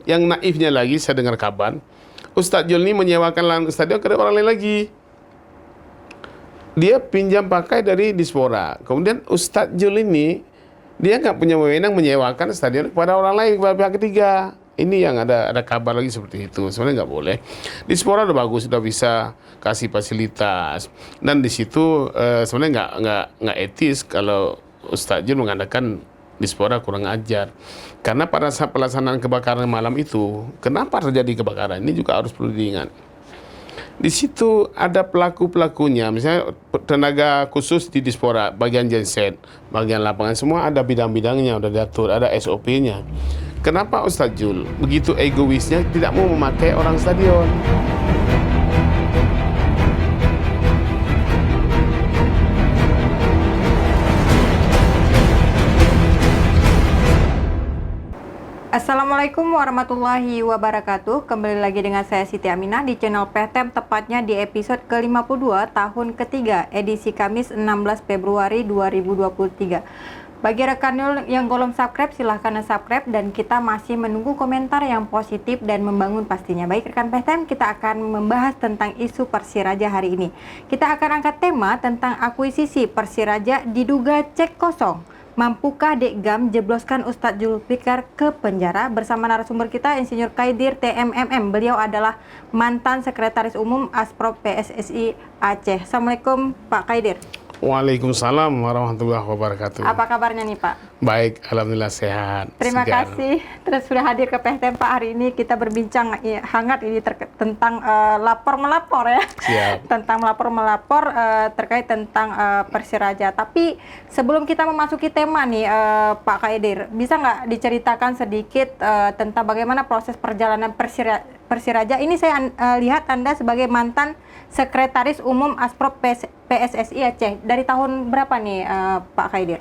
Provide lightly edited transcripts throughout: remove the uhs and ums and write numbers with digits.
Yang naifnya lagi, saya dengar kabar, Ustadz Jul ini menyewakan lahan stadion ke orang lain lagi. Dia pinjam pakai dari Dispora. Kemudian Ustadz Jul ini, dia nggak punya wewenang menyewakan stadion kepada orang lain, kepada pihak ketiga. Ini yang ada kabar lagi seperti itu. Sebenarnya nggak boleh. Dispora udah bagus, udah bisa kasih fasilitas. Dan di situ sebenarnya nggak etis kalau Ustadz Jul mengatakan Dispora kurang ajar. Karena pada saat pelaksanaan kebakaran malam itu, kenapa terjadi kebakaran? Ini juga harus perlu diingat. Di situ ada pelaku-pelakunya, misalnya tenaga khusus di Dispora, bagian genset, bagian lapangan, semua ada bidang-bidangnya, udah diatur, ada SOP-nya. Kenapa Ustadz Jul begitu egoisnya tidak mau memakai orang stadion? Assalamualaikum warahmatullahi wabarakatuh. Kembali lagi dengan saya Siti Aminah di channel PTM, tepatnya di episode ke-52 tahun ketiga, edisi Kamis 16 Februari 2023. Bagi rekan yang belum subscribe, silahkan subscribe, dan kita masih menunggu komentar yang positif dan membangun pastinya. Baik rekan PTM, kita akan membahas tentang isu Persiraja hari ini. Kita akan angkat tema tentang akuisisi Persiraja diduga cek kosong. Mampukah Dekgam jebloskan Ustadz Zulfikar ke penjara? Bersama narasumber kita Insinyur Khaidir TMMM. Beliau adalah mantan Sekretaris Umum Asprop PSSI Aceh. Assalamualaikum Pak Khaidir. Waalaikumsalam warahmatullahi wabarakatuh. Apa kabarnya nih Pak? Baik, alhamdulillah sehat. Terima segar. kasih terus sudah hadir ke PTM Pak. Hari ini kita berbincang hangat ini tentang lapor-melapor ya. Siap. Tentang melapor-melapor terkait tentang Persiraja. Tapi sebelum kita memasuki tema nih Pak Khaidir, bisa nggak diceritakan sedikit tentang bagaimana proses perjalanan Persiraja? Ini saya lihat Anda sebagai mantan Sekretaris Umum Asprop PSSI Aceh. Dari tahun berapa nih Pak Khaidir?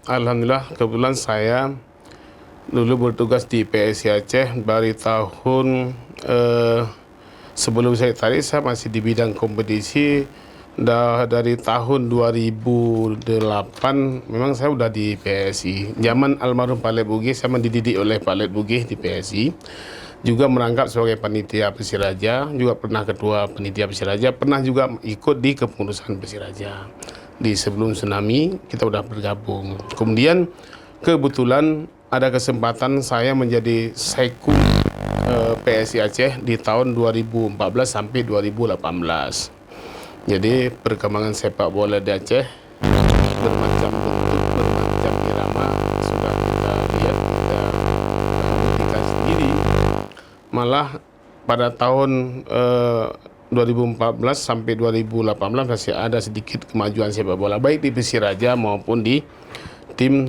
Alhamdulillah, kebetulan saya dulu bertugas di PSSI Aceh dari tahun sebelum saya tarik, saya masih di bidang kompetisi. Dari tahun 2008 memang saya udah di PSI. Zaman almarhum Pak Let Bugih, saya mendidik oleh Pak Let Bugih di PSI. Juga merangkap sebagai panitia Persiraja, juga pernah ketua panitia Persiraja, pernah juga ikut di kepengurusan Persiraja. Di sebelum tsunami kita udah bergabung. Kemudian kebetulan ada kesempatan saya menjadi Sekku PSI Aceh di tahun 2014 sampai 2018. Jadi perkembangan sepak bola di Aceh bermacam bentuk, bermacam irama sudah kita lihat, kita buktikan sendiri. Malah pada tahun 2014 sampai 2018 masih ada sedikit kemajuan sepak bola baik di Persiraja maupun di tim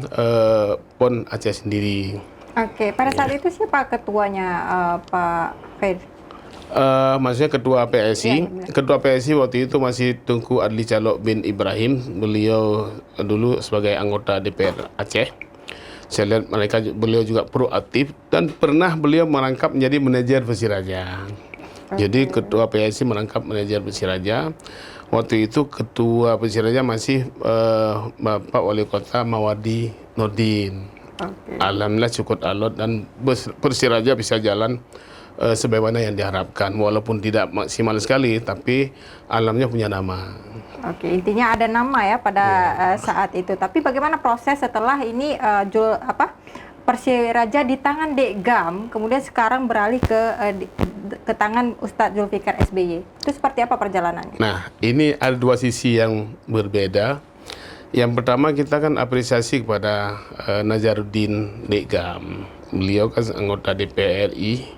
PON Aceh sendiri. Oke, pada saat itu siapa ketuanya Pak Khaidir? Maksudnya ketua PSI. Ya, Ketua PSI waktu itu masih Tunku Adli Calok bin Ibrahim. Beliau dulu sebagai anggota DPR Aceh. Saya lihat beliau juga proaktif dan pernah beliau merangkap menjadi manajer Persiraja. Jadi ketua PSI merangkap manajer Persiraja. Waktu itu ketua Persiraja masih Bapak Wali Kota Mawardi Nordin. Alhamdulillah cukup alot dan Persiraja bisa jalan sebagaimana yang diharapkan. Walaupun tidak maksimal sekali, tapi alamnya punya nama. Oke, intinya ada nama ya pada saat itu. Tapi bagaimana proses setelah ini Persiraja di tangan Dekgam, kemudian sekarang beralih ke tangan Ustadz Zulfikar SBY. Itu seperti apa perjalanannya? Nah, ini ada dua sisi yang berbeda. Yang pertama kita kan apresiasi kepada Nazaruddin Dekgam. Beliau kan anggota DPR RI.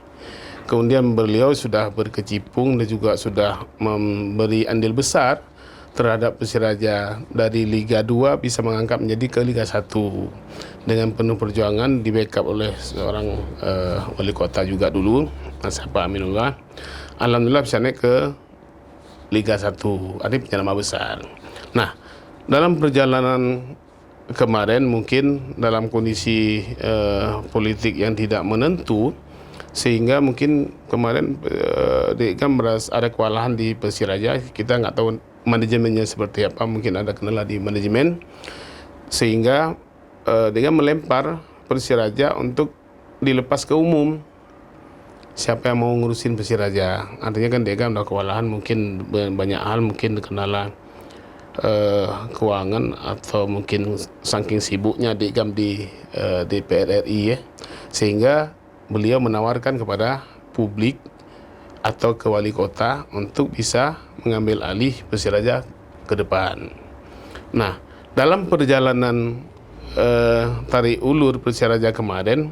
Kemudian beliau sudah berkecimpung dan juga sudah memberi andil besar terhadap Persiraja dari Liga 2 bisa mengangkat menjadi ke Liga 1 dengan penuh perjuangan, di backup oleh seorang wali kota juga dulu, Mas Pak Aminullah. Alhamdulillah bisa naik ke Liga 1, artinya punya nama besar. Nah, dalam perjalanan kemarin mungkin dalam kondisi politik yang tidak menentu, sehingga mungkin kemarin Dekgam merasa ada kewalahan di Persiraja. Kita nggak tahu manajemennya seperti apa, mungkin ada kendala di manajemen, sehingga Dekgam melempar Persiraja untuk dilepas ke umum. Siapa yang mau ngurusin Persiraja? Artinya kan Dekam udah kewalahan, mungkin banyak hal, mungkin kendala keuangan atau mungkin saking sibuknya Dekam di DPR RI ya, sehingga beliau menawarkan kepada publik atau ke wali kota untuk bisa mengambil alih Persiraja ke depan. Nah, dalam perjalanan tarik ulur Persiraja kemarin,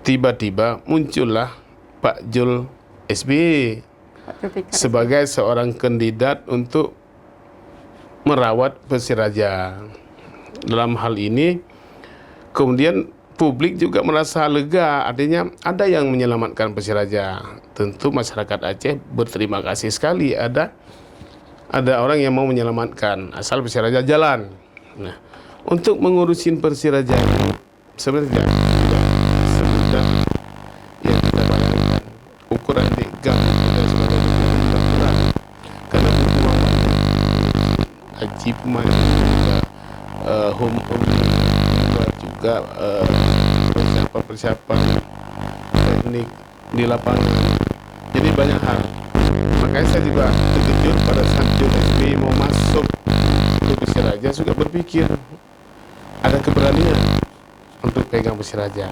tiba-tiba muncullah Pak Jul SBY sebagai seorang kandidat untuk merawat Persiraja. Dalam hal ini, kemudian publik juga merasa lega, artinya ada yang menyelamatkan Persiraja. Tentu masyarakat Aceh berterima kasih sekali ada orang yang mau menyelamatkan, asal Persiraja jalan. Nah, untuk mengurusin Persiraja sebenarnya semudah yang kita bayangkan. Ukuran Dekam kita sebagai ukuran, karena butuh uang banyak, haji pemain juga, home juga persiapan teknik di lapangan, jadi banyak hal. Makanya saya juga terkejut pada saat Jul SBY mau masuk ke Persiraja, juga berpikir ada keberanian untuk pegang Persiraja.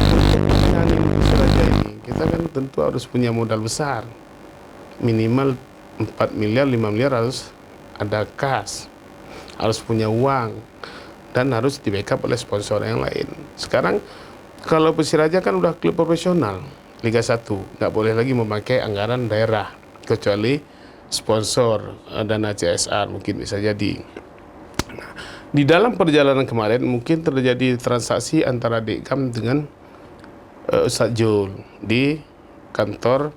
Untuk menangani Persiraja ini, kita kan tentu harus punya modal besar, minimal 4 miliar, 5 miliar harus ada kas, harus punya uang, dan harus di backup oleh sponsor yang lain. Sekarang kalau Persiraja kan udah klub profesional Liga 1, nggak boleh lagi memakai anggaran daerah kecuali sponsor dana CSR mungkin bisa jadi. Nah, di dalam perjalanan kemarin mungkin terjadi transaksi antara Dekam dengan Ustadz Jul di kantor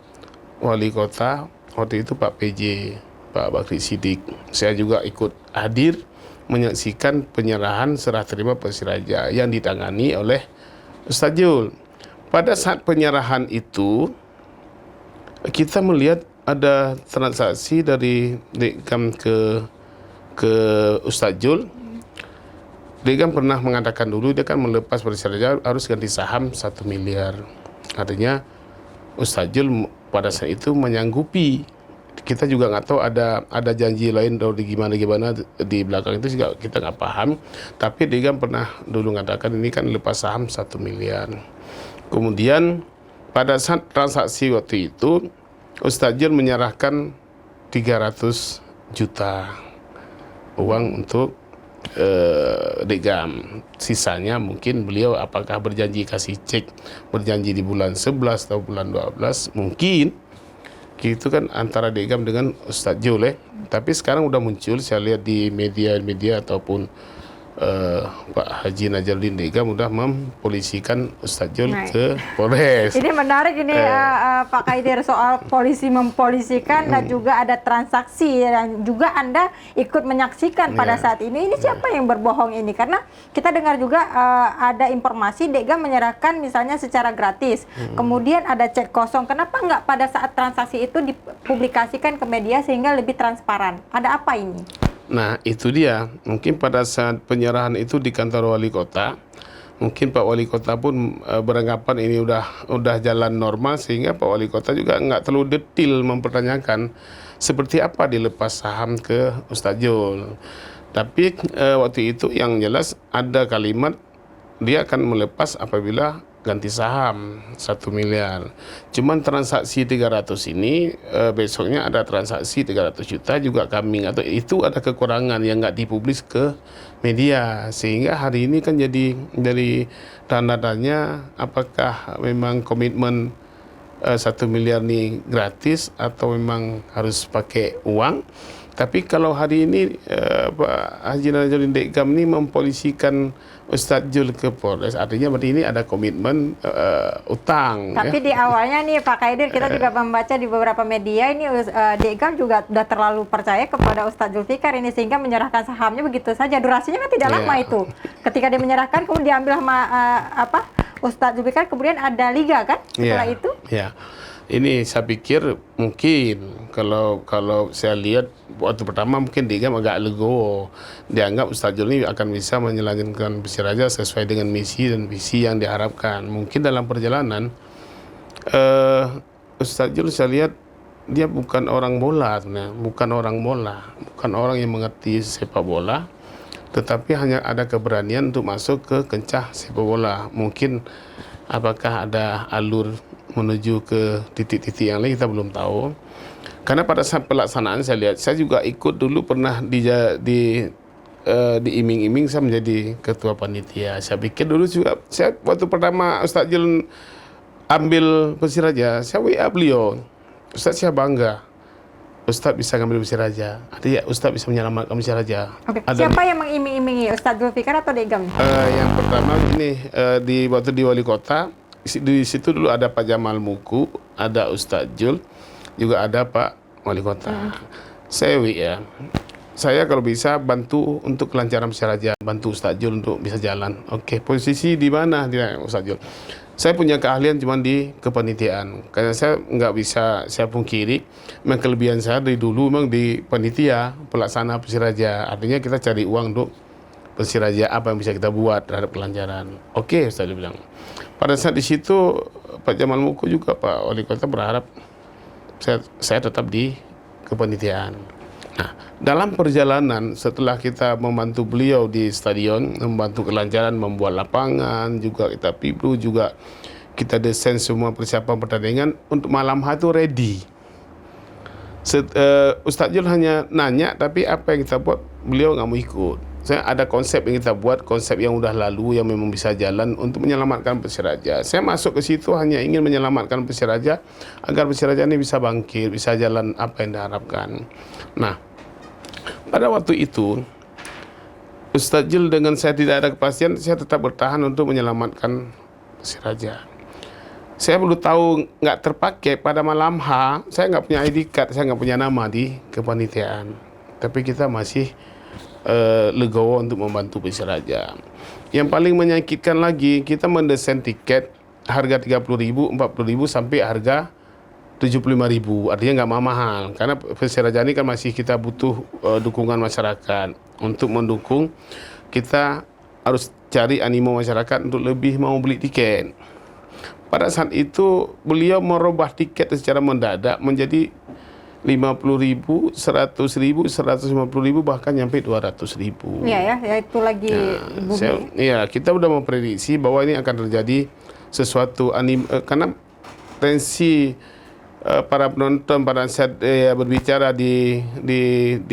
wali kota waktu itu Pak PJ, Pak Bakri Siddiq. Saya juga ikut hadir menyaksikan penyerahan serah terima Persiraja yang ditangani oleh Ustadz Jul. Pada saat penyerahan itu, kita melihat ada transaksi dari Dekam ke Ustadz Jul. Dekam pernah mengatakan dulu dia kan melepas Persiraja harus ganti saham 1 miliar. Artinya Ustadz Jul pada saat itu menyanggupi. Kita juga nggak tahu ada janji lain dari gimana di belakang itu juga kita nggak paham. Tapi Dekam pernah dulu mengatakan ini kan lepas saham 1 miliar. Kemudian pada saat transaksi waktu itu Ustadz Jul menyerahkan 300 juta uang untuk Dekam. Sisanya mungkin beliau apakah berjanji kasih cek, berjanji di bulan 11 atau bulan 12 mungkin. Itu kan antara Dekam dengan Ustadz Jul. Tapi sekarang udah muncul, saya lihat di media-media ataupun Pak Haji Najaruddin Dekam udah mempolisikan Ustadz Jul ke Polres. Ini menarik ini Pak Kaidir, soal polisi mempolisikan dan juga ada transaksi dan juga Anda ikut menyaksikan pada saat ini. Ini siapa yang berbohong ini? Karena kita dengar juga ada informasi Dekam menyerahkan misalnya secara gratis. Kemudian ada cek kosong. Kenapa nggak pada saat transaksi itu dipublikasikan ke media sehingga lebih transparan? Ada apa ini? Nah, itu dia. Mungkin pada saat penyerahan itu di kantor wali kota, mungkin Pak Wali Kota pun beranggapan ini udah jalan normal, sehingga Pak Wali Kota juga nggak terlalu detail mempertanyakan seperti apa dilepas saham ke Ustadz Jul. Tapi waktu itu yang jelas ada kalimat dia akan melepas apabila ganti saham 1 miliar. Cuman transaksi 300 ini besoknya ada transaksi 300 juta juga kami atau itu ada kekurangan yang nggak dipublis ke media, sehingga hari ini kan jadi dari tanda-tanya apakah memang komitmen 1 miliar ini gratis atau memang harus pakai uang. Tapi kalau hari ini Pak Haji Najaruddin Dekam ini mempolisikan Ustadz Jul ke Polres, artinya berarti ini ada komitmen utang. Tapi di awalnya nih Pak Kaidir, kita juga membaca di beberapa media ini Dekam juga sudah terlalu percaya kepada Ustadz Zulfikar ini sehingga menyerahkan sahamnya begitu saja. Durasinya kan tidak lama itu. Ketika dia menyerahkan kemudian diambil sama Ustadz Zulfikar, kemudian ada liga kan setelah itu? Ya. ini saya pikir mungkin kalau saya lihat waktu pertama mungkin dia agak legowo. Dianggap Ustaz Jul ini akan bisa menjalankan Persiraja sesuai dengan misi dan visi yang diharapkan. Mungkin dalam perjalanan Ustaz Jul saya lihat dia bukan orang bola sebenarnya, bukan orang yang mengerti sepak bola, tetapi hanya ada keberanian untuk masuk ke kancah sepak bola. Mungkin apakah ada alur menuju ke titik-titik yang lain kita belum tahu. Karena pada saat pelaksanaan saya lihat, saya juga ikut dulu pernah diiming-iming saya menjadi ketua panitia. Saya pikir dulu juga, saya waktu pertama Ustaz Jul ambil Persiraja, saya WA beliau, Ustaz saya bangga Ustaz bisa ngambil Persiraja, artinya Ustaz bisa menyelamatkan Persiraja. Oke. Siapa yang mengiming-imingi, Ustaz Zulfikar atau Degam? Yang pertama ini waktu di wali kota, di situ dulu ada Pak Jamal Muku, ada Ustaz Jul, juga ada Pak wali kota. Saya WA, saya kalau bisa bantu untuk kelancaran Persiraja, bantu Ustaz Jul untuk bisa jalan. Oke, posisi di mana dia Ustaz Jul? Saya punya keahlian cuma di kepanitiaan. Karena saya nggak bisa saya pungkiri, memang kelebihan saya dari dulu memang di panitia pelaksana Persiraja. Artinya kita cari uang untuk Persiraja, apa yang bisa kita buat terhadap kelancaran. Oke, Ustaz bilang. Pada saat di situ Pak Jamal Muku juga Pak Wali Kota berharap saya tetap di kepanitiaan. Nah, dalam perjalanan setelah kita membantu beliau di stadion, membantu kelancaran, membuat lapangan, juga kita piblu, juga kita desain semua persiapan pertandingan untuk malam hari itu ready. Ustaz Jul hanya nanya, tapi apa yang kita buat beliau nggak mau ikut. Saya ada konsep yang kita buat, konsep yang udah lalu yang memang bisa jalan untuk menyelamatkan Persiraja. Saya masuk ke situ hanya ingin menyelamatkan Persiraja agar Persiraja ini bisa bangkit, bisa jalan apa yang diharapkan. Nah, pada waktu itu Ustaz Jul dengan saya tidak ada kepastian, saya tetap bertahan untuk menyelamatkan Persiraja. Saya perlu tahu nggak terpakai pada malam H, saya nggak punya ID card, saya nggak punya nama di kepanitiaan. Tapi kita masih legowo untuk membantu Persiraja. Yang paling menyakitkan lagi, kita mendesain tiket harga 30.000, 40.000 sampai harga 75.000. Artinya nggak mahal. Karena Persiraja ini kan masih kita butuh dukungan masyarakat. Untuk mendukung, kita harus cari animo masyarakat untuk lebih mau beli tiket. Pada saat itu beliau merubah tiket secara mendadak menjadi 50.000, 100.000, 150.000, bahkan nyampe 200.000. Iya ya itu lagi kita udah memprediksi bahwa ini akan terjadi sesuatu karena tensi para penonton pada saat berbicara di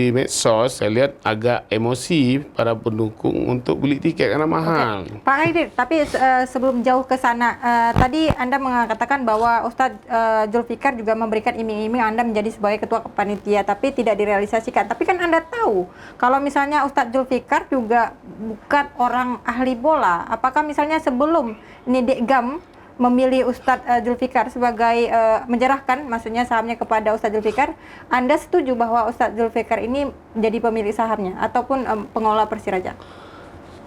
medsos, saya lihat agak emosi para pendukung untuk beli tiket karena mahal. Oke. Pak Haidir, tapi sebelum jauh ke sana, tadi Anda mengatakan bahwa Ustadz Zulfikar juga memberikan iming-iming Anda menjadi sebagai ketua panitia, tapi tidak direalisasikan. Tapi kan Anda tahu, kalau misalnya Ustadz Zulfikar juga bukan orang ahli bola, apakah misalnya sebelum ini Degam memilih Ustadz Zulfikar sebagai menyerahkan maksudnya sahamnya kepada Ustadz Zulfikar, Anda setuju bahwa Ustadz Zulfikar ini menjadi pemilik sahamnya ataupun pengelola Persiraja?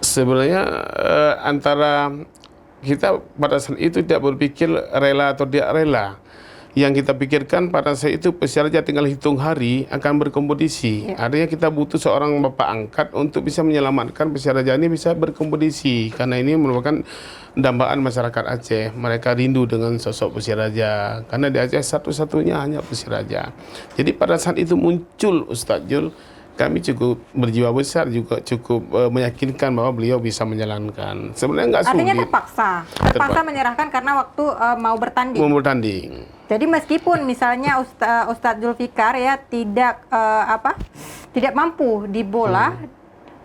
Sebenarnya antara kita pada saat itu tidak berpikir rela atau tidak rela. Yang kita pikirkan pada saat itu Persiraja tinggal hitung hari akan berkompetisi. Ya. Artinya kita butuh seorang bapak angkat untuk bisa menyelamatkan Persiraja ini bisa berkompetisi. Karena ini merupakan dambaan masyarakat Aceh. Mereka rindu dengan sosok Persiraja. Karena di Aceh satu-satunya hanya Persiraja. Jadi pada saat itu muncul Ustaz Jul, kami cukup berjiwa besar, juga cukup meyakinkan bahwa beliau bisa menjalankan. Sebenarnya nggak sulit. Artinya terpaksa menyerahkan karena waktu mau bertanding. Mau bertanding. Jadi meskipun misalnya Ustadz Zulfikar ya tidak mampu di bola,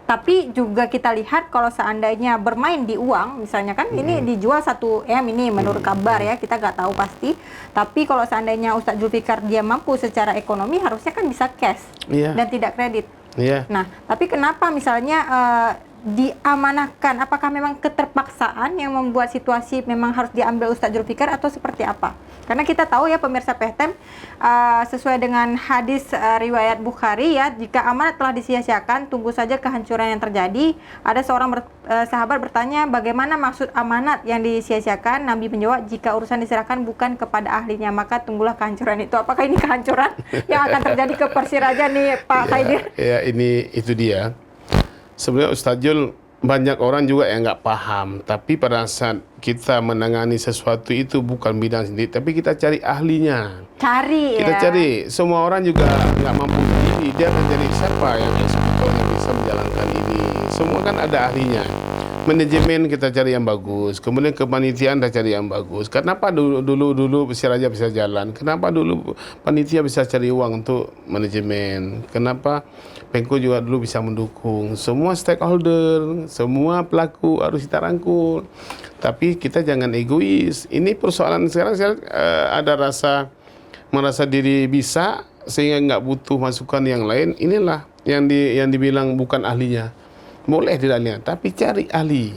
tapi juga kita lihat kalau seandainya bermain di uang, misalnya kan ini dijual 1 M ini menurut kabar ya, kita nggak tahu pasti. Tapi kalau seandainya Ustadz Zulfikar dia mampu secara ekonomi, harusnya kan bisa cash dan tidak kredit. Yeah. Nah, tapi kenapa misalnya diamanahkan? Apakah memang keterpaksaan yang membuat situasi memang harus diambil Ustadz Zulfikar atau seperti apa? Karena kita tahu ya pemirsa PTM, sesuai dengan hadis riwayat Bukhari ya, jika amanat telah disia-siakan, tunggu saja kehancuran yang terjadi. Ada seorang sahabat bertanya, bagaimana maksud amanat yang disia-siakan? Nabi menjawab, jika urusan diserahkan bukan kepada ahlinya, maka tunggulah kehancuran itu. Apakah ini kehancuran yang akan terjadi ke Persiraja nih Pak Khaidir? Ya, itu dia. Sebenarnya Ustadz Jul, banyak orang juga yang nggak paham. Tapi pada saat kita menangani sesuatu itu bukan bidang sendiri, tapi kita cari ahlinya. Kita cari. Semua orang juga nggak mampu sendiri. Dia akan cari siapa yang eksekutor yang bisa menjalankan ini. Semua kan ada ahlinya. Manajemen kita cari yang bagus, kemudian kepanitiaan kita cari yang bagus. Kenapa dulu Persiraja bisa jalan? Kenapa dulu panitia bisa cari uang untuk manajemen? Kenapa Pemko juga dulu bisa mendukung? Semua stakeholder, semua pelaku harus kita rangkul. Tapi kita jangan egois. Ini persoalan sekarang ada merasa diri bisa sehingga nggak butuh masukan yang lain. Inilah yang dibilang bukan ahlinya. Boleh tidak ahlinya, tapi cari ahli.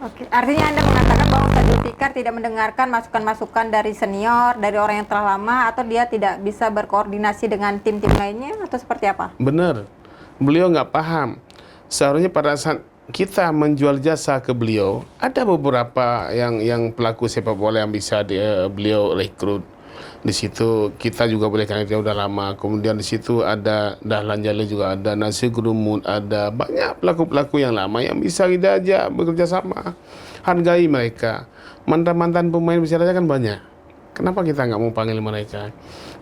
Oke, artinya Anda mengatakan bahwa Ustadz Zulfikar tidak mendengarkan masukan-masukan dari senior, dari orang yang telah lama, atau dia tidak bisa berkoordinasi dengan tim-tim lainnya, atau seperti apa? Benar, beliau nggak paham. Seharusnya pada saat kita menjual jasa ke beliau, ada beberapa yang pelaku sepak bola yang bisa beliau rekrut. Di situ kita juga boleh, karena dia udah lama. Kemudian di situ ada Dahlan Jalil juga ada, Nasir Gurumud ada, banyak pelaku-pelaku yang lama yang bisa kita ajak bekerja sama. Hargai mereka. Mantan-mantan pemain Persiraja kan banyak. Kenapa kita nggak mau panggil mereka?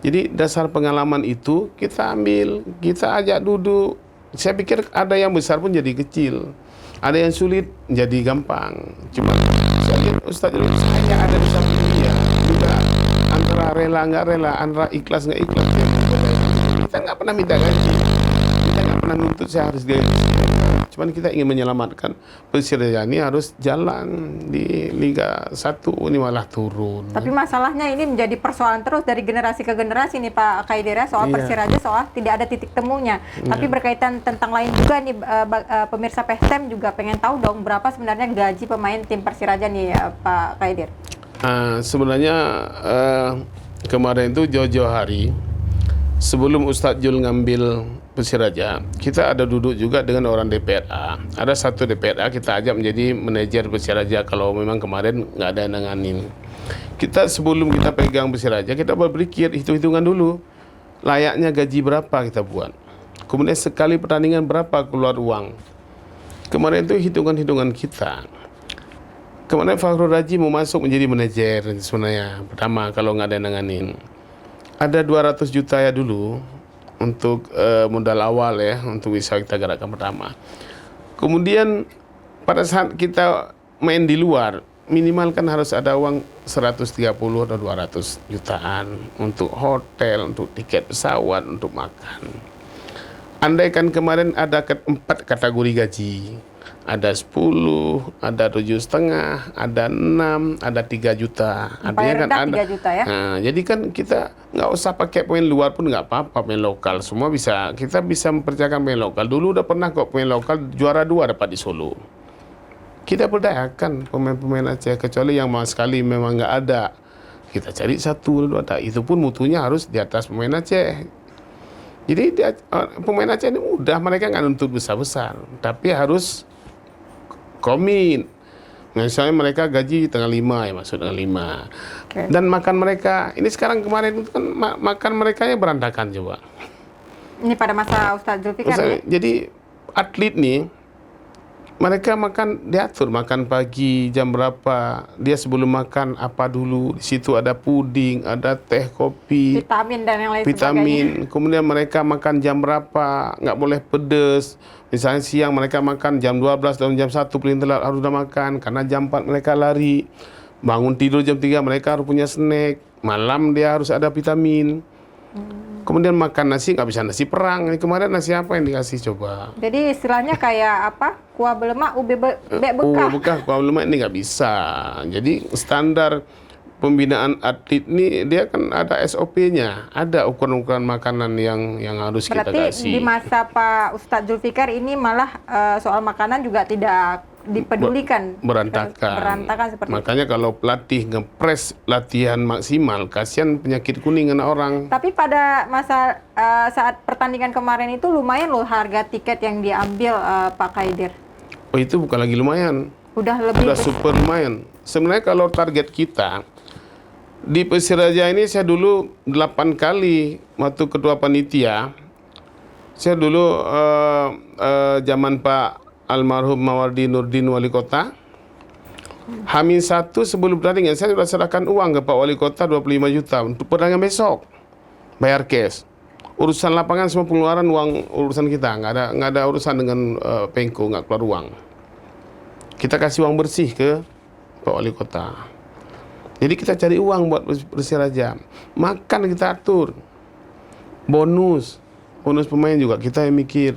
Jadi dasar pengalaman itu kita ambil, kita ajak duduk. Saya pikir ada yang besar pun jadi kecil, ada yang sulit jadi gampang. Cuma saya lihat Ustadz hanya ada di samping dia juga, antara rela nggak rela, antara ikhlas nggak ikhlas. Kita nggak pernah minta gaji, kita nggak pernah nuntut saya harus gaji. Cuman kita ingin menyelamatkan Persiraja ini harus jalan di Liga 1, ini malah turun. Tapi masalahnya ini menjadi persoalan terus dari generasi ke generasi nih Pak Khaidir, soal Persiraja soal tidak ada titik temunya. Tapi berkaitan tentang lain juga nih, pemirsa PSTM juga pengen tahu dong berapa sebenarnya gaji pemain tim Persiraja nih Pak Khaidir. Sebenarnya kemarin itu jauh-jauh hari sebelum Ustadz Jul ngambil Persiraja, kita ada duduk juga dengan orang DPRA. Ada satu DPRA kita ajak menjadi manajer Persiraja kalau memang kemarin nggak ada yang nanganin. Kita sebelum kita pegang Persiraja, kita berpikir hitung-hitungan dulu. Layaknya gaji berapa kita buat. Kemudian sekali pertandingan berapa keluar uang. Kemarin itu hitungan-hitungan kita. Kemarin Fakhrul Raji mau masuk menjadi manajer sebenarnya. Pertama kalau nggak ada yang nanganin. Ada 200 juta ya dulu untuk modal awal ya, untuk bisa kita gerakkan pertama. Kemudian pada saat kita main di luar, minimal kan harus ada uang 130 atau 200 jutaan untuk hotel, untuk tiket pesawat, untuk makan. Andaikan kemarin ada 4 kategori gaji, ada 10, ada 7,5, ada 6, ada 3 juta. Artinya kan ada 3 juta ya. Nah, jadi kan kita nggak usah pakai pemain luar pun nggak apa-apa, pemain lokal semua bisa. Kita bisa mempercayakan pemain lokal. Dulu udah pernah kok pemain lokal juara 2 dapat di Solo. Kita berdayakan pemain-pemain Aceh, kecuali yang sama sekali memang nggak ada. Kita cari 1 2 ada. Itu pun mutunya harus di atas pemain Aceh. Jadi pemain Aceh ini mudah, mereka nggak nuntut besar-besar, tapi harus komit. Misalnya mereka gaji tengah 5 ya, masuk tengah 5. Okay. Dan makan mereka, ini sekarang kemarin itu kan makan mereka berantakan coba. Ini pada masa Ustadz Zulfikar ya? Jadi atlet nih, mereka makan diatur, makan pagi jam berapa, dia sebelum makan apa dulu, di situ ada puding, ada teh, kopi, vitamin dan yang lain sebagainya. Kemudian mereka makan jam berapa, nggak boleh pedes. Misalnya siang mereka makan jam 12 dan jam 1 paling telat harus udah makan, karena jam 4 mereka lari. Bangun tidur jam 3 mereka harus punya snack, malam dia harus ada vitamin. Kemudian makan nasi, nggak bisa nasi perang. Ini kemarin nasi apa yang dikasih coba? Jadi istilahnya kayak apa? Kuah belemak, ube bekah. Kuah belemak ini nggak bisa. Jadi standar pembinaan atlet ini dia kan ada SOP-nya, ada ukuran-ukuran makanan yang harus kita Berarti kasih. di masa Pak Ustadz Zulfikar ini malah soal makanan juga tidak dipedulikan. Berantakan seperti makanya kalau pelatih ngepres latihan maksimal, kasihan penyakit kuning anak orang. Tapi pada masa saat pertandingan kemarin itu lumayan loh harga tiket yang diambil Pak Kaidir. Oh, itu bukan lagi lumayan, Udah lebih udah super lumayan. Sebenarnya kalau target kita di Persiraja ini, saya dulu 8 kali waktu ketua panitia. Saya dulu zaman Pak almarhum Mawardi Nurdin wali kota. Hamin 1 sebelum pertandingan saya sudah serahkan uang ke Pak Wali Kota 25 juta untuk pertandingan besok. Bayar cash. Urusan lapangan semua pengeluaran uang urusan kita, nggak ada urusan dengan Pengko, nggak keluar uang. Kita kasih uang bersih ke Pak Wali Kota. Jadi kita cari uang buat Persiraja. Makan kita atur. Bonus pemain juga kita yang mikir.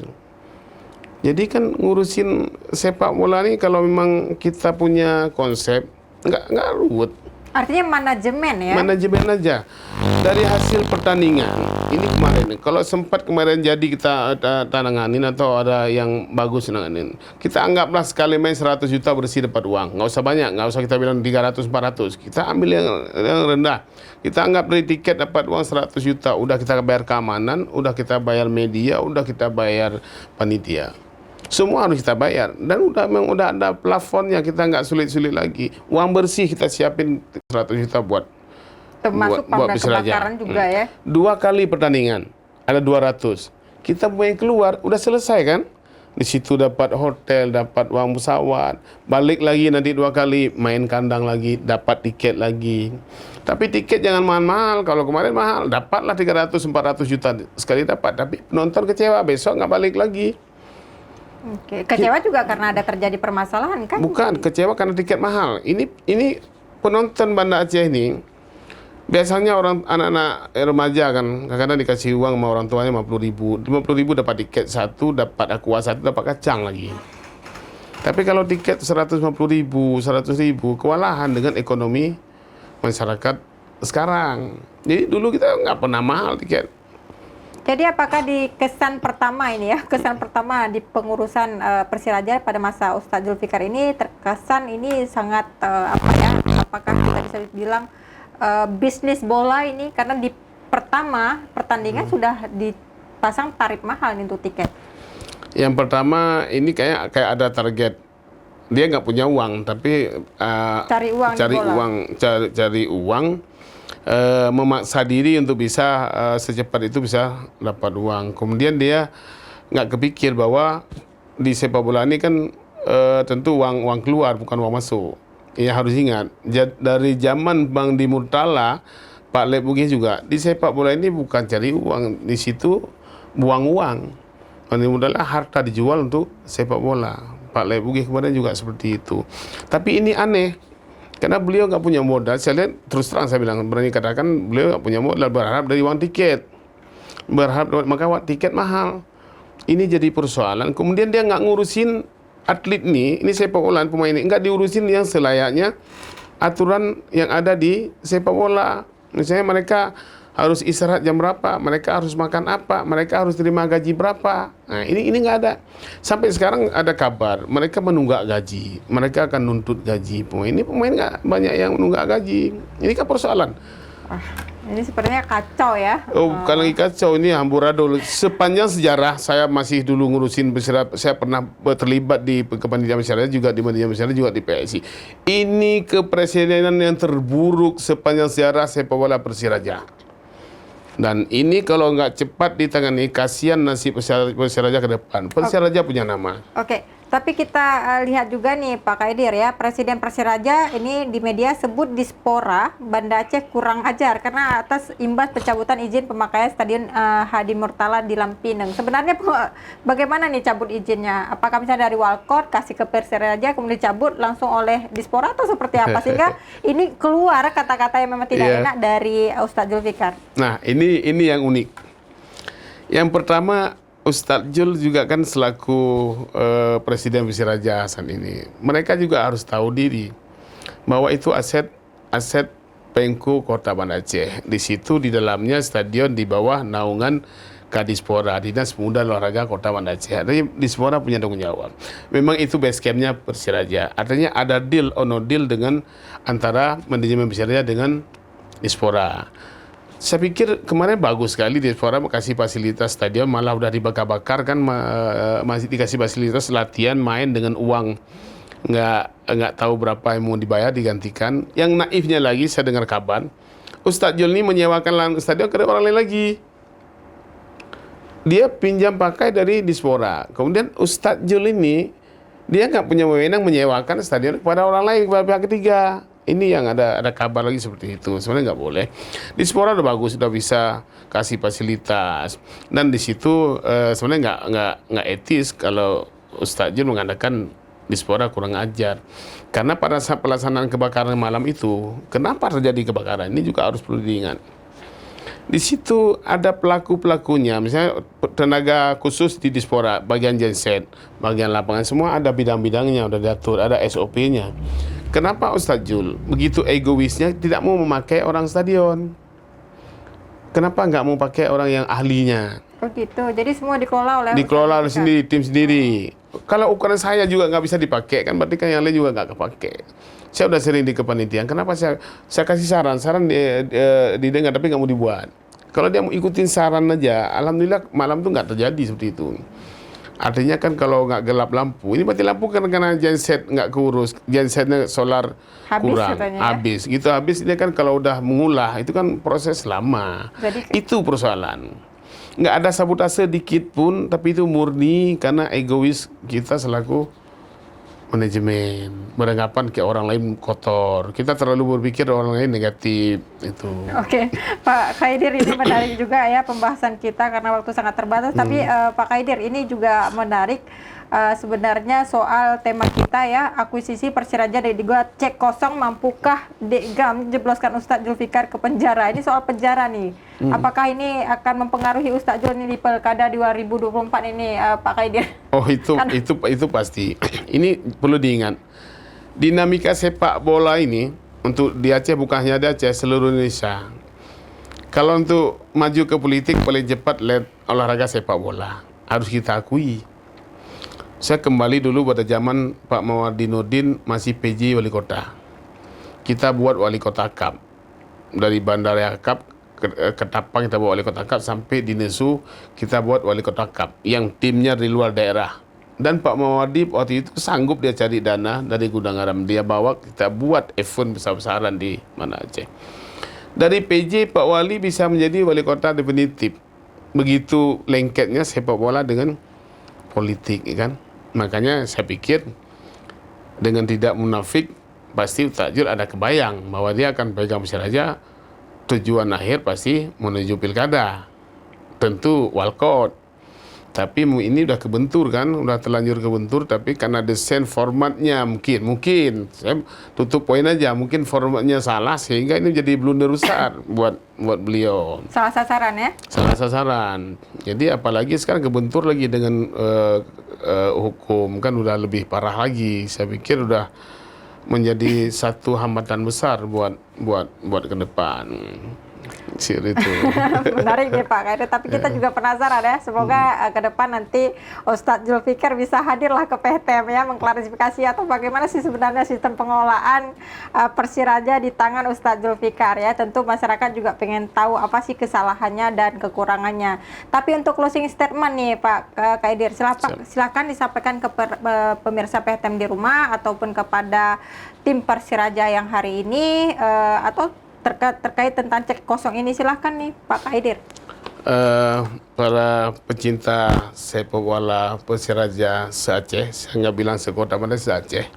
Jadi kan ngurusin sepak bola ini kalau memang kita punya konsep, nggak ruwet. artinya manajemen ya. Manajemen aja. Dari hasil pertandingan ini kemarin, kalau sempat kemarin jadi kita tananganin atau ada yang bagus nanganin, kita anggaplah sekali main 100 juta bersih dapat uang. Nggak usah banyak, nggak usah kita bilang 300 400. Kita ambil yang rendah. Kita anggap dari tiket dapat uang 100 juta, udah kita bayar keamanan, udah kita bayar media, udah kita bayar panitia. Semua harus kita bayar, dan memang udah ada plafonnya, kita nggak sulit-sulit lagi. Uang bersih kita siapin 100 juta buat Termasuk pamda kebakaran juga ya. 2 kali pertandingan ada 200. Kita main keluar udah selesai kan? Di situ dapat hotel, dapat uang pesawat, balik lagi nanti 2 kali main kandang lagi, dapat tiket lagi. Tapi tiket jangan mahal-mahal. Kalau kemarin mahal, dapatlah 300 400 juta sekali dapat, tapi penonton kecewa, besok nggak balik lagi. Oke. Kecewa juga karena ada terjadi permasalahan kan? Bukan, kecewa karena tiket mahal. Ini penonton Banda Aceh ini biasanya anak-anak remaja kan kadang-kadang dikasih uang sama orang tuanya 50 ribu dapat tiket satu, dapat aqua satu, dapat kacang lagi. Tapi kalau tiket 150 ribu, 100 ribu, kewalahan dengan ekonomi masyarakat sekarang. Jadi dulu kita nggak pernah mahal tiket. Jadi apakah di kesan pertama ini ya, kesan pertama di pengurusan Persiraja pada masa Ustadz Zulfikar ini terkesan ini sangat apakah kita bisa bilang bisnis bola ini, karena di pertandingan sudah dipasang tarif mahal nih untuk tiket. Yang pertama ini kayak ada target, dia nggak punya uang tapi cari uang, memaksa diri untuk bisa secepat itu bisa dapat uang. Kemudian dia nggak kepikir bahwa di sepak bola ini kan tentu uang keluar bukan uang masuk. Ya harus ingat, dari zaman Bang Di Murtala, Pak Lep Bugis juga, di sepak bola ini bukan cari uang, di situ buang uang. Bang Di Murtala harta dijual untuk sepak bola. Pak Lep Bugis kemarin juga seperti itu. Tapi ini aneh, karena beliau nggak punya modal. Saya lihat, terus terang saya bilang, berani katakan beliau nggak punya modal, berharap dari uang tiket. Maka tiket mahal. Ini jadi persoalan. Kemudian dia nggak ngurusin atlet ini sepak bola, pemain ini nggak diurusin yang selayaknya aturan yang ada di sepak bola. Misalnya mereka harus istirahat jam berapa, mereka harus makan apa, mereka harus terima gaji berapa. Nah ini nggak ada. Sampai sekarang ada kabar mereka menunggak gaji, mereka akan nuntut gaji pemain. Ini pemain nggak banyak yang menunggak gaji. Ini kan persoalan. Ini sepertinya kacau ya. Oh, bukan lagi kacau, ini amburadul. Sepanjang sejarah saya masih dulu ngurusin Persiraja, saya pernah terlibat di kepanitiaan Persiraja juga, di manajemen Persiraja juga di PSI. Ini kepresidenan yang terburuk sepanjang sejarah sepak bola Persiraja. Dan ini kalau nggak cepat ditangani, kasihan nasib Persiraja ke depan. Persiraja punya nama. Oke, tapi kita lihat juga nih Pak Kaidir ya, Presiden Persiraja ini di media sebut Dispora Banda Aceh kurang ajar karena atas imbas pencabutan izin pemakaian Stadion Hadi Murtala di Lampineng. Sebenarnya bagaimana nih cabut izinnya? Apakah misalnya dari Walcott kasih ke Persiraja kemudian dicabut langsung oleh Dispora atau seperti apa? Sehingga ini keluar kata-kata yang memang tidak enak dari Ustadz Zulfikar. Nah, ini yang unik. Yang pertama, Ustadz Jul juga kan selaku Presiden Persiraja saat ini, mereka juga harus tahu diri bahwa itu aset Pemko Kota Banda Aceh. Di situ di dalamnya stadion di bawah naungan Kadispora, Dinas Pemuda Olahraga Kota Banda Aceh. Artinya Dispora punya tanggung jawab. Memang itu base campnya Persiraja. Artinya ada deal or no deal dengan antara manajemen Persiraja dengan Dispora. Saya pikir kemarin bagus sekali Dispora kasih fasilitas stadion, malah udah dibakar-bakar kan, masih dikasih fasilitas latihan main dengan uang nggak tahu berapa yang mau dibayar digantikan. Yang naifnya lagi saya dengar kabar Ustadz Jul ini menyewakan stadion ke orang lain lagi. Dia pinjam pakai dari Dispora. Kemudian Ustadz Jul ini dia nggak punya wewenang menyewakan stadion kepada orang lain, kepada pihak ketiga. Ini yang ada kabar lagi seperti itu. Sebenarnya nggak boleh. Dispora udah bagus, udah bisa kasih fasilitas. Dan di situ sebenarnya nggak etis kalau Ustadz Jul mengatakan Dispora kurang ajar. Karena pada saat pelaksanaan kebakaran malam itu, kenapa terjadi kebakaran? Ini juga harus perlu diingat. Di situ ada pelaku-pelakunya, misalnya tenaga khusus di Dispora, bagian genset, bagian lapangan, semua ada bidang-bidangnya, udah diatur, ada SOP-nya. Kenapa Ustadz Jul begitu egoisnya tidak mau memakai orang stadion? Kenapa nggak mau pakai orang yang ahlinya? Oh gitu, jadi semua dikelola oleh Dikelola oleh sendiri, tim sendiri. Kalau ukuran saya juga nggak bisa dipakai, kan berarti kan yang lain juga nggak kepake. Saya udah sering di kepanitiaan, kenapa saya kasih saran didengar tapi nggak mau dibuat. Kalau dia mau ikutin saran aja, alhamdulillah malam tuh nggak terjadi seperti itu. Artinya kan kalau nggak gelap lampu, ini berarti lampu kan karena genset nggak keurus, gensetnya solar habis kurang, katanya, ya? habis ini kan kalau udah mengulah itu kan proses lama. Jadi, itu persoalan. Nggak ada sabotase dikit pun, tapi itu murni karena egois kita selaku manajemen, beranggapan ke orang lain kotor. Kita terlalu berpikir orang lain negatif itu. Oke, Pak Khaidir, ini menarik juga ya pembahasan kita karena waktu sangat terbatas. Tapi Pak Khaidir, ini juga menarik sebenarnya soal tema kita ya, akuisisi Persiraja dari Gua Cek Kosong, mampukah Dekgam jebloskan Ustadz Zulfikar ke penjara? Ini soal penjara nih. Apakah ini akan mempengaruhi Ustadz Jul ini di Pilkada 2024 ini, Pak Khaidir? Oh itu pasti. Ini perlu diingat. Dinamika sepak bola ini untuk di Aceh, bukan hanya di Aceh, seluruh Indonesia. Kalau untuk maju ke politik paling cepat lewat olahraga sepak bola, harus kita akui. Saya kembali dulu pada zaman Pak Mawardi Nurdin masih PJ Wali Kota. Kita buat Wali Kota Cup. Dari Bandara Cup ke Tapang kita buat Wali Kota Cup, sampai di Nesu kita buat Wali Kota Cup yang timnya dari luar daerah. Dan Pak Mawardi waktu itu sanggup dia cari dana dari Gudang Garam. Dia bawa, kita buat event besar-besaran di mana Aceh. Dari PJ Pak Wali bisa menjadi Wali Kota definitif. Begitu lengketnya sepak bola dengan politik, kan? Makanya saya pikir dengan tidak munafik pasti Ustadz Jul ada kebayang bahwa dia akan pegang Persiraja, tujuan akhir pasti menuju pilkada, tentu walkout. Tapi ini udah kebentur kan, udah terlanjur kebentur. Tapi karena desain formatnya mungkin saya tutup poin aja, mungkin formatnya salah sehingga ini jadi blunder besar buat beliau. Salah sasaran ya? Salah sasaran. Jadi apalagi sekarang kebentur lagi dengan hukum, kan udah lebih parah lagi. Saya pikir udah menjadi satu hambatan besar buat ke depan. Itu. Menarik nih Pak Khaidir, tapi kita juga penasaran ya, semoga ke depan nanti Ustadz Zulfikar bisa hadirlah ke PTM ya, mengklarifikasi atau bagaimana sih sebenarnya sistem pengelolaan Persiraja di tangan Ustadz Zulfikar ya. Tentu masyarakat juga pengen tahu apa sih kesalahannya dan kekurangannya. Tapi untuk closing statement nih Pak Khaidir, silakan disampaikan ke pemirsa PTM di rumah ataupun kepada tim Persiraja yang hari ini atau terkait tentang cek kosong ini, silahkan nih Pak Khaidir. Para pecinta sepak bola Persiraja se-Aceh, saya nggak bilang sekota, mana se-Aceh.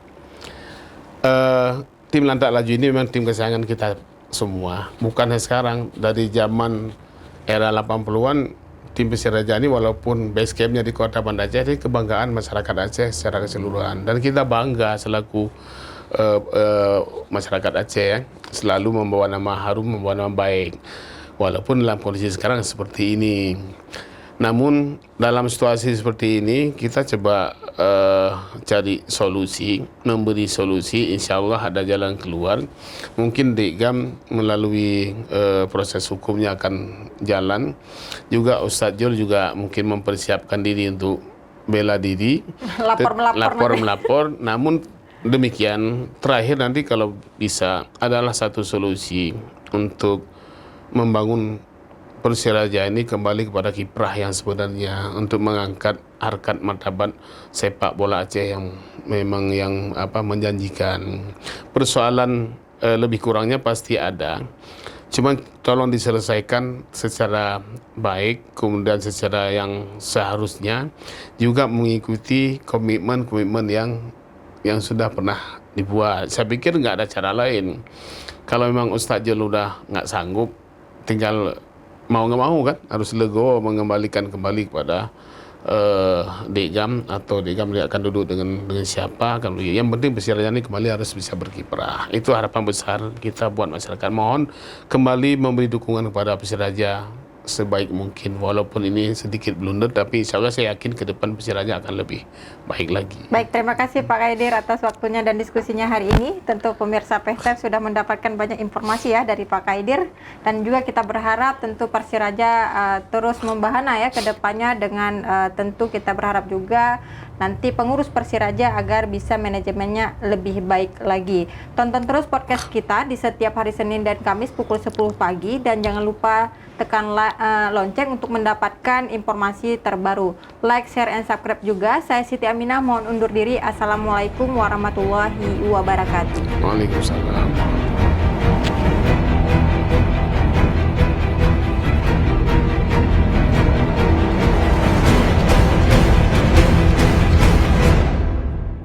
Tim Lantak Laju ini memang tim kesayangan kita semua. Bukan hanya sekarang, dari zaman era 80-an, tim Persiraja ini walaupun base campnya di kota Banda Aceh, ini kebanggaan masyarakat Aceh secara keseluruhan. Dan kita bangga selaku masyarakat Aceh ya, selalu membawa nama harum, membawa nama baik walaupun dalam kondisi sekarang seperti ini. Namun dalam situasi seperti ini kita coba cari solusi, memberi solusi, insya Allah ada jalan keluar. Mungkin Dekam melalui proses hukumnya akan jalan. Juga Ustadz Jul juga mungkin mempersiapkan diri untuk bela diri, lapor. Namun demikian, terakhir nanti kalau bisa adalah satu solusi untuk membangun Persiraja ini kembali kepada kiprah yang sebenarnya untuk mengangkat harkat martabat sepak bola Aceh yang memang yang menjanjikan. Persoalan lebih kurangnya pasti ada. Cuma tolong diselesaikan secara baik, kemudian secara yang seharusnya, juga mengikuti komitmen-komitmen yang sudah pernah dibuat. Saya pikir nggak ada cara lain. Kalau memang Ustadz Jul udah nggak sanggup, tinggal mau nggak mau kan harus legowo mengembalikan kembali kepada Dekam, atau Dekam dia akan duduk dengan siapa kan. Yang penting Persiraja ini kembali harus bisa berkiprah. Itu harapan besar kita buat masyarakat. Mohon kembali memberi dukungan kepada Persiraja sebaik mungkin, walaupun ini sedikit blunder, tapi insya Allah saya yakin ke depan Persiraja akan lebih baik lagi. Baik, terima kasih Pak Kaidir atas waktunya dan diskusinya hari ini. Tentu pemirsa PTEM sudah mendapatkan banyak informasi ya dari Pak Kaidir, dan juga kita berharap tentu Persiraja terus membahana ya ke depannya dengan tentu kita berharap juga nanti pengurus Persiraja agar bisa manajemennya lebih baik lagi. Tonton terus podcast kita di setiap hari Senin dan Kamis pukul 10 pagi, dan jangan lupa tekan lonceng untuk mendapatkan informasi terbaru. Like, share, and subscribe juga. Saya Siti Aminah mohon undur diri. Assalamualaikum warahmatullahi wabarakatuh. Waalaikumsalam.